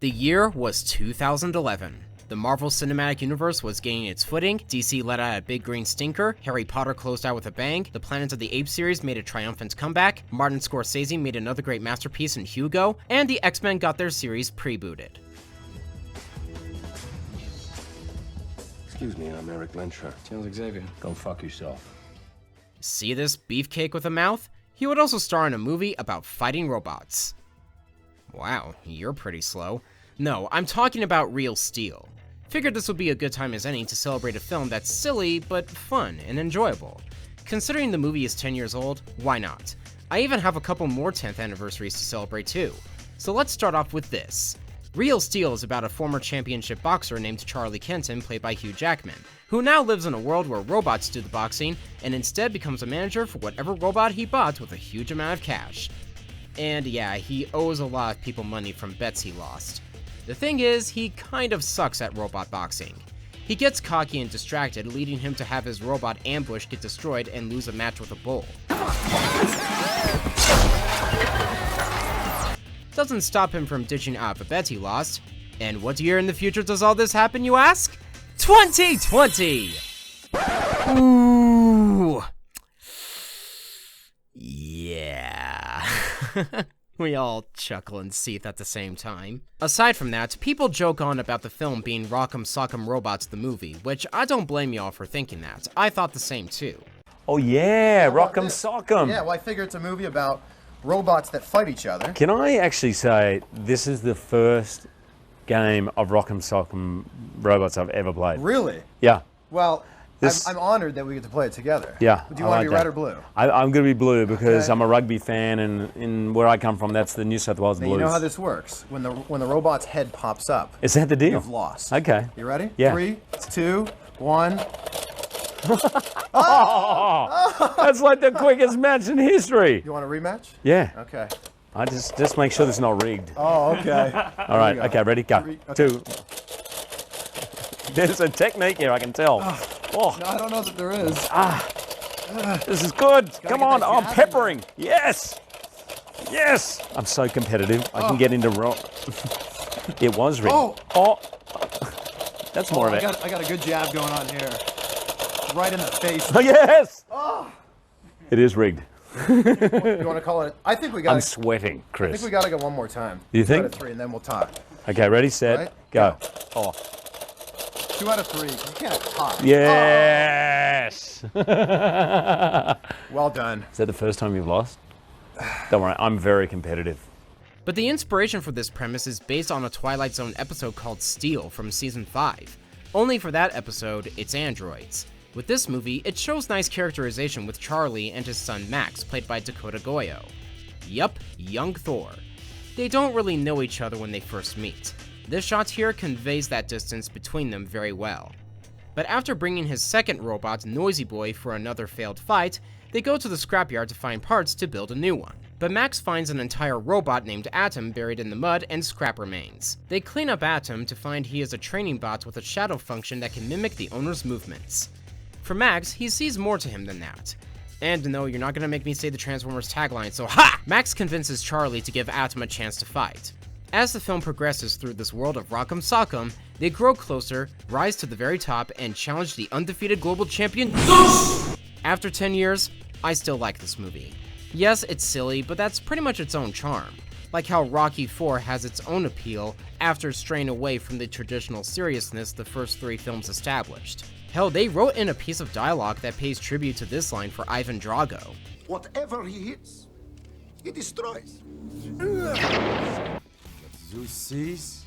The year was 2011. The Marvel Cinematic Universe was gaining its footing, DC let out a big green stinker, Harry Potter closed out with a bang, the Planet of the Apes series made a triumphant comeback, Martin Scorsese made another great masterpiece in Hugo, and the X-Men got their series pre-booted. Excuse me, I'm Eric Lensher. Charles Xavier. Go fuck yourself. See this beefcake with a mouth? He would also star in a movie about fighting robots. Wow, you're pretty slow. No, I'm talking about Real Steel. Figured this would be a good time as any to celebrate a film that's silly, but fun and enjoyable. Considering the movie is 10 years old, why not? I even have a couple more 10th anniversaries to celebrate too. So let's start off with this. Real Steel is about a former championship boxer named Charlie Kenton, played by Hugh Jackman, who now lives in a world where robots do the boxing, and instead becomes a manager for whatever robot he bought with a huge amount of cash. And yeah, he owes a lot of people money from bets he lost. The thing is, he kind of sucks at robot boxing. He gets cocky and distracted, leading him to have his robot ambush get destroyed and lose a match with a bull. Doesn't stop him from ditching out the bet he lost. And what year in the future does all this happen, you ask? 2020! Ooh. Yeah. We all chuckle and seethe at the same time. Aside from that, people joke on about the film being Rock'em Sock'em Robots the movie, which I don't blame y'all for thinking that. I thought the same too. Oh yeah, Rock'em Sock'em. Yeah, well I figure it's a movie about robots that fight each other. Can I actually say this is the first game of Rock'em Sock'em Robots I've ever played? Really? Yeah. Well, I'm honored that we get to play it together. Yeah. Do you want to be red or blue? I'm going to be blue because Okay. I'm a rugby fan, and in where I come from, that's the New South Wales Now, Blues. you know how this works. When the robot's head pops up, Is that the deal? you've lost. Okay. You ready? Yeah. 3, 2, 1. Oh, that's like the quickest match in history. You want a rematch? Yeah. Okay. I just make sure it's not rigged. Oh, okay. All right. Here we go. Okay. Ready? Go. Okay. 2. There's a technique here, I can tell. Oh. No, I don't know that there is. This is good. Come get on, that I'm jab in peppering. Yes. Yes. I'm so competitive. I can get into It was rigged. Oh. That's more of it. I got a good jab going on here. Right in the face. Oh, yes. It is rigged. You want to call it? I think we got. I'm sweating, I Chris. think we got to go one more time. You think? 2 out of 3, and then we'll tie. Okay, ready, set, Right? go. Oh. 2 out of 3. You can't tie. Yes. Well done. Is that the first time you've lost? Don't worry, I'm very competitive. But the inspiration for this premise is based on a Twilight Zone episode called Steel from season 5. Only for that episode, it's androids. With this movie, it shows nice characterization with Charlie and his son Max, played by Dakota Goyo. Yup, young Thor. They don't really know each other when they first meet. This shot here conveys that distance between them very well. But after bringing his second robot, Noisy Boy, for another failed fight, they go to the scrapyard to find parts to build a new one. But Max finds an entire robot named Atom buried in the mud and scrap remains. They clean up Atom to find he is a training bot with a shadow function that can mimic the owner's movements. For Max, he sees more to him than that. And no, you're not gonna make me say the Transformers tagline, so ha! Max convinces Charlie to give Atom a chance to fight. As the film progresses through this world of Rock'em Sock'em, they grow closer, rise to the very top, and challenge the undefeated global champion. After 10 years, I still like this movie. Yes, it's silly, but that's pretty much its own charm. Like how Rocky IV has its own appeal after straying away from the traditional seriousness the first 3 films established. Hell, they wrote in a piece of dialogue that pays tribute to this line for Ivan Drago. Whatever he hits, he destroys. Zeus sees,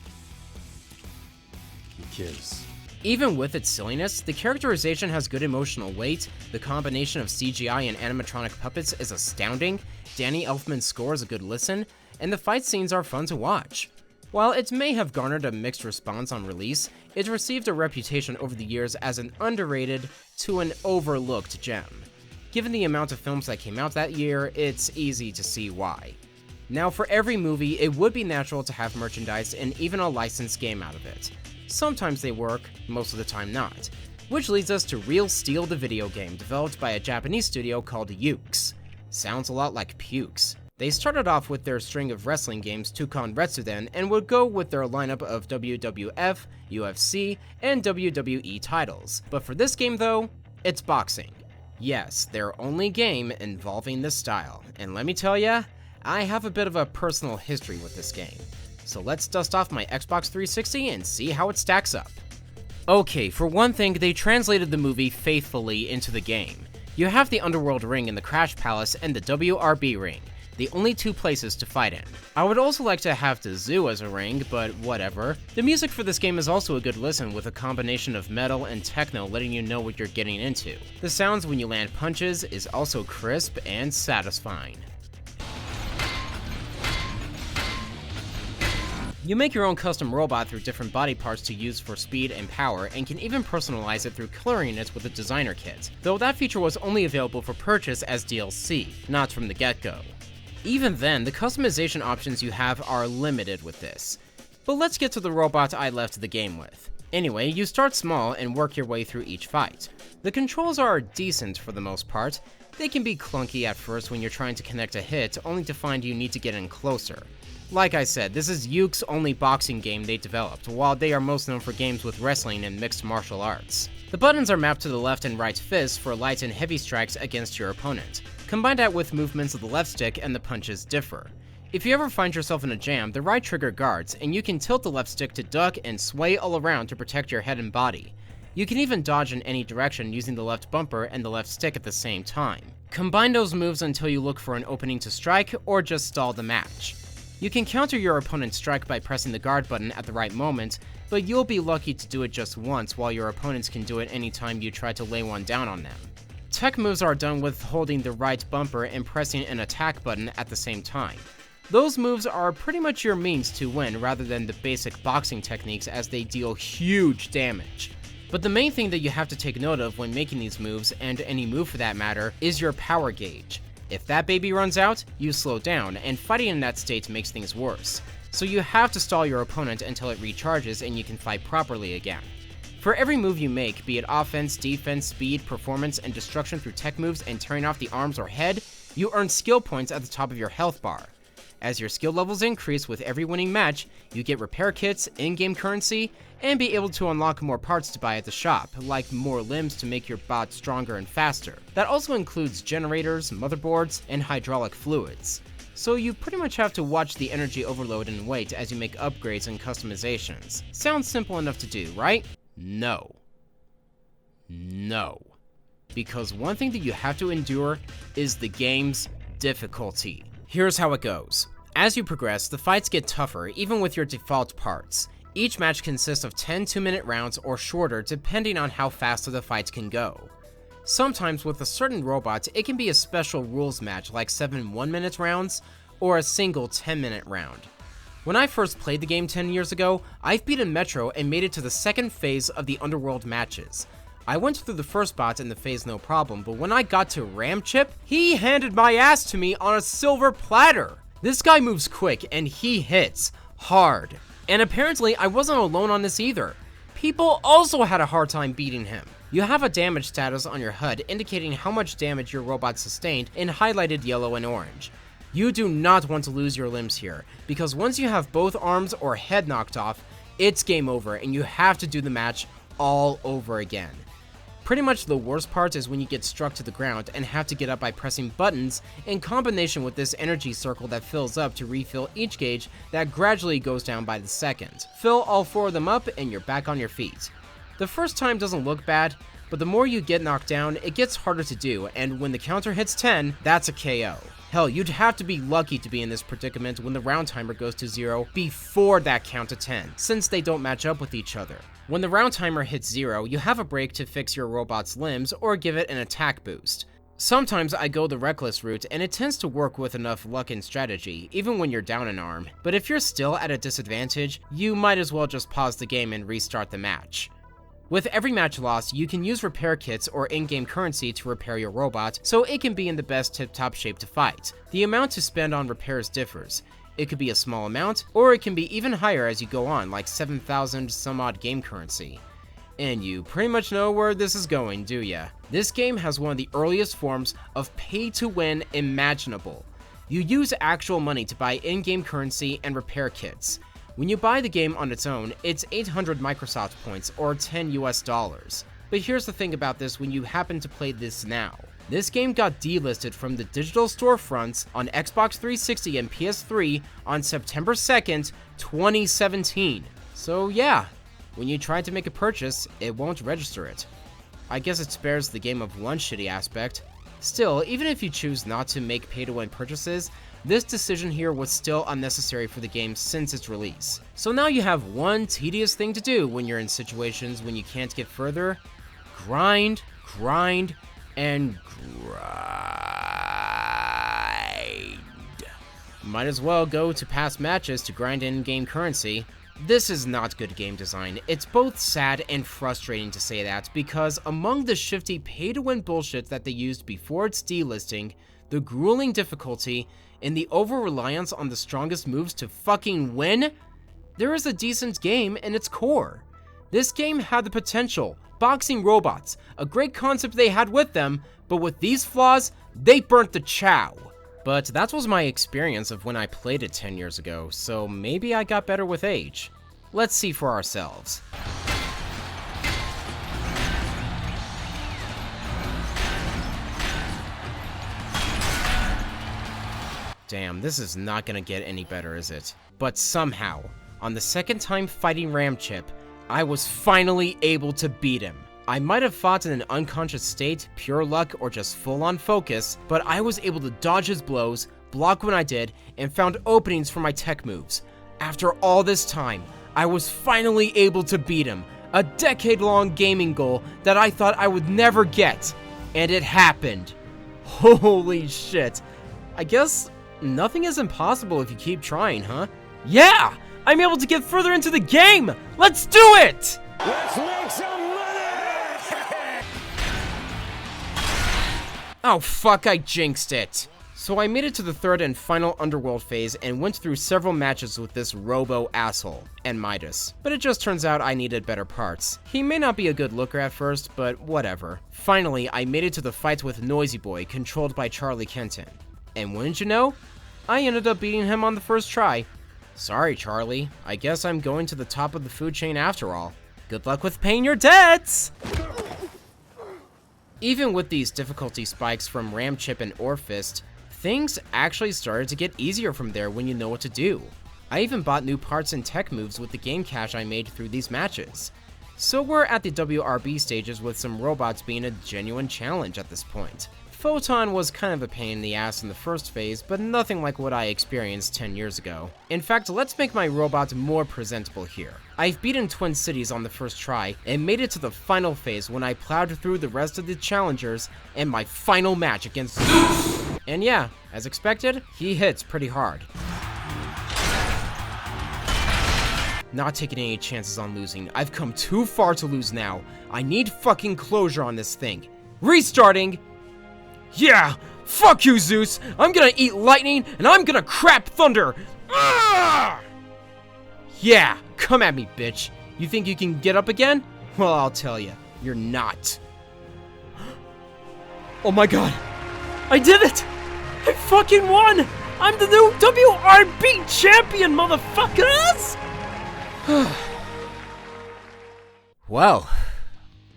he kills. Even with its silliness, the characterization has good emotional weight, the combination of CGI and animatronic puppets is astounding, Danny Elfman's score is a good listen, and the fight scenes are fun to watch. While it may have garnered a mixed response on release, it received a reputation over the years as an underrated to an overlooked gem. Given the amount of films that came out that year, it's easy to see why. Now, for every movie, it would be natural to have merchandise and even a licensed game out of it. Sometimes they work, most of the time not. Which leads us to Real Steel, the video game, developed by a Japanese studio called Yuke. Sounds a lot like pukes. They started off with their string of wrestling games Toucan Retsuden and would go with their lineup of WWF, UFC, and WWE titles. But for this game though, it's boxing. Yes, their only game involving this style, and let me tell ya, I have a bit of a personal history with this game. So let's dust off my Xbox 360 and see how it stacks up. Okay, for one thing, they translated the movie faithfully into the game. You have the Underworld Ring in the Crash Palace and the WRB Ring, the only two places to fight in. I would also like to have the zoo as a ring, but whatever. The music for this game is also a good listen with a combination of metal and techno letting you know what you're getting into. The sounds when you land punches is also crisp and satisfying. You make your own custom robot through different body parts to use for speed and power, and can even personalize it through coloring it with a designer kit, though that feature was only available for purchase as DLC, not from the get-go. Even then, the customization options you have are limited with this. But let's get to the robot I left the game with. Anyway, you start small and work your way through each fight. The controls are decent for the most part. They can be clunky at first when you're trying to connect a hit, only to find you need to get in closer. Like I said, this is Yuke's only boxing game they developed, while they are most known for games with wrestling and mixed martial arts. The buttons are mapped to the left and right fists for light and heavy strikes against your opponent. Combine that with movements of the left stick and the punches differ. If you ever find yourself in a jam, the right trigger guards, and you can tilt the left stick to duck and sway all around to protect your head and body. You can even dodge in any direction using the left bumper and the left stick at the same time. Combine those moves until you look for an opening to strike, or just stall the match. You can counter your opponent's strike by pressing the guard button at the right moment, but you'll be lucky to do it just once, while your opponents can do it anytime you try to lay one down on them. Tech moves are done with holding the right bumper and pressing an attack button at the same time. Those moves are pretty much your means to win rather than the basic boxing techniques, as they deal huge damage. But the main thing that you have to take note of when making these moves, and any move for that matter, is your power gauge. If that baby runs out, you slow down, and fighting in that state makes things worse. So you have to stall your opponent until it recharges and you can fight properly again. For every move you make, be it offense, defense, speed, performance, and destruction through tech moves and tearing off the arms or head, you earn skill points at the top of your health bar. As your skill levels increase with every winning match, you get repair kits, in-game currency, and be able to unlock more parts to buy at the shop, like more limbs to make your bot stronger and faster. That also includes generators, motherboards, and hydraulic fluids. So you pretty much have to watch the energy overload and wait as you make upgrades and customizations. Sounds simple enough to do, right? No. No. Because one thing that you have to endure is the game's difficulty. Here's how it goes. As you progress, the fights get tougher, even with your default parts. Each match consists of 10 2-minute rounds or shorter, depending on how fast the fights can go. Sometimes with a certain robot, it can be a special rules match like 7 1-minute rounds, or a single 10-minute round. When I first played the game 10 years ago, I've beaten Metro and made it to the second phase of the Underworld matches. I went through the first bot in the phase no problem, but when I got to Ram Chip, he handed my ass to me on a silver platter. This guy moves quick and he hits hard. And apparently I wasn't alone on this either. People also had a hard time beating him. You have a damage status on your HUD indicating how much damage your robot sustained in highlighted yellow and orange. You do not want to lose your limbs here, because once you have both arms or head knocked off, it's game over and you have to do the match all over again. Pretty much the worst part is when you get struck to the ground and have to get up by pressing buttons in combination with this energy circle that fills up to refill each gauge that gradually goes down by the second. Fill all 4 of them up and you're back on your feet. The first time doesn't look bad, but the more you get knocked down, it gets harder to do, and when the counter hits 10, that's a KO. Hell, you'd have to be lucky to be in this predicament when the round timer goes to 0 before that count to 10, since they don't match up with each other. When the round timer hits 0, you have a break to fix your robot's limbs or give it an attack boost. Sometimes I go the reckless route, and it tends to work with enough luck and strategy, even when you're down an arm. But if you're still at a disadvantage, you might as well just pause the game and restart the match. With every match lost, you can use repair kits or in-game currency to repair your robot, so it can be in the best tip-top shape to fight. The amount to spend on repairs differs. It could be a small amount, or it can be even higher as you go on, like 7,000 some odd game currency. And you pretty much know where this is going, do ya? This game has one of the earliest forms of pay-to-win imaginable. You use actual money to buy in-game currency and repair kits. When you buy the game on its own, it's 800 Microsoft points or 10 US dollars. But here's the thing about this when you happen to play this now. This game got delisted from the digital storefronts on Xbox 360 and PS3 on September 2nd, 2017. So yeah, when you try to make a purchase, it won't register it. I guess it spares the game of one shitty aspect. Still, even if you choose not to make pay-to-win purchases, this decision here was still unnecessary for the game since its release. So now you have one tedious thing to do when you're in situations when you can't get further. Grind, and grind. Might as well go to past matches to grind in-game currency. This is not good game design. It's both sad and frustrating to say that, because among the shifty pay-to-win bullshit that they used before its delisting, the grueling difficulty, and the over-reliance on the strongest moves to fucking win, there is a decent game in its core. This game had the potential, boxing robots, a great concept they had with them, but with these flaws, they burnt the chow. But that was my experience of when I played it 10 years ago, so maybe I got better with age. Let's see for ourselves. Damn, this is not gonna get any better, is it? But somehow, on the second time fighting Ramchip, I was finally able to beat him. I might have fought in an unconscious state, pure luck, or just full-on focus, but I was able to dodge his blows, block when I did, and found openings for my tech moves. After all this time, I was finally able to beat him, a decade-long gaming goal that I thought I would never get, and it happened. Holy shit. I guess nothing is impossible if you keep trying, huh? Yeah! I'm able to get further into the game! Let's do it! Let's make some money! Oh fuck, I jinxed it. So I made it to the third and final underworld phase and went through several matches with this robo asshole and Midas. But it just turns out I needed better parts. He may not be a good looker at first, but whatever. Finally, I made it to the fight with Noisy Boy, controlled by Charlie Kenton. And wouldn't you know, I ended up beating him on the first try. Sorry, Charlie. I guess I'm going to the top of the food chain after all. Good luck with paying your debts! Even with these difficulty spikes from Ramchip and Orfist, things actually started to get easier from there when you know what to do. I even bought new parts and tech moves with the game cache I made through these matches. So we're at the WRB stages with some robots being a genuine challenge at this point. Photon was kind of a pain in the ass in the first phase, but nothing like what I experienced 10 years ago. In fact, let's make my robots more presentable here. I've beaten Twin Cities on the first try, and made it to the final phase when I plowed through the rest of the challengers and my final match against Zeus. And yeah, as expected, he hits pretty hard. Not taking any chances on losing. I've come too far to lose now. I need fucking closure on this thing. Restarting! Yeah! Fuck you, Zeus! I'm gonna eat lightning, and I'm gonna crap thunder! Ugh! Yeah, come at me, bitch. You think you can get up again? Well, I'll tell you, you're not. Oh my god! I did it! I fucking won! I'm the new WRB champion, motherfuckers! Well,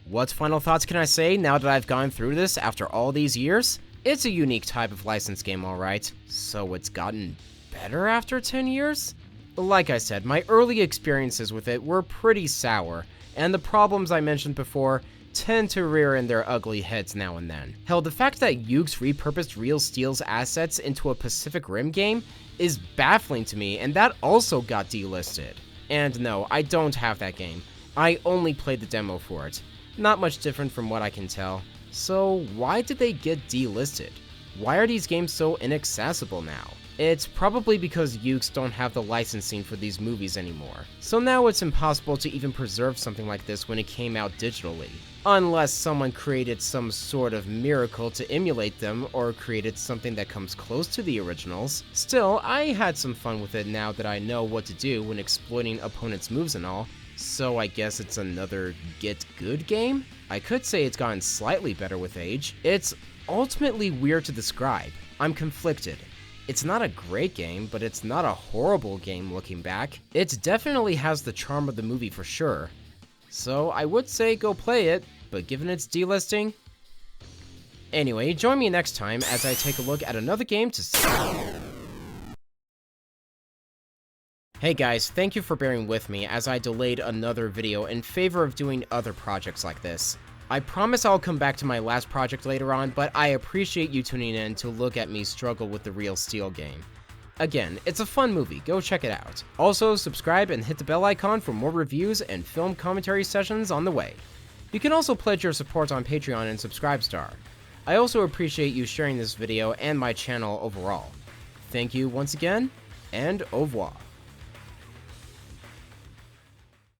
what final thoughts can I say now that I've gone through this after all these years? It's a unique type of licensed game, alright. So it's gotten better after 10 years? Like I said, my early experiences with it were pretty sour, and the problems I mentioned before tend to rear in their ugly heads now and then. Hell, the fact that Yuke's repurposed Real Steel's assets into a Pacific Rim game is baffling to me, and that also got delisted. And no, I don't have that game. I only played the demo for it. Not much different from what I can tell. So why did they get delisted? Why are these games so inaccessible now? It's probably because Ukes don't have the licensing for these movies anymore. So now it's impossible to even preserve something like this when it came out digitally. Unless someone created some sort of miracle to emulate them or created something that comes close to the originals. Still, I had some fun with it now that I know what to do when exploiting opponents' moves and all. So I guess it's another get good game? I could say it's gotten slightly better with age. It's ultimately weird to describe. I'm conflicted. It's not a great game, but it's not a horrible game looking back. It definitely has the charm of the movie for sure. So I would say go play it, but given its delisting... Anyway, join me next time as I take a look at another game to see. Hey guys, thank you for bearing with me as I delayed another video in favor of doing other projects like this. I promise I'll come back to my last project later on, but I appreciate you tuning in to look at me struggle with the Real Steel game. Again, it's a fun movie, go check it out. Also, subscribe and hit the bell icon for more reviews and film commentary sessions on the way. You can also pledge your support on Patreon and Subscribestar. I also appreciate you sharing this video and my channel overall. Thank you once again, and au revoir.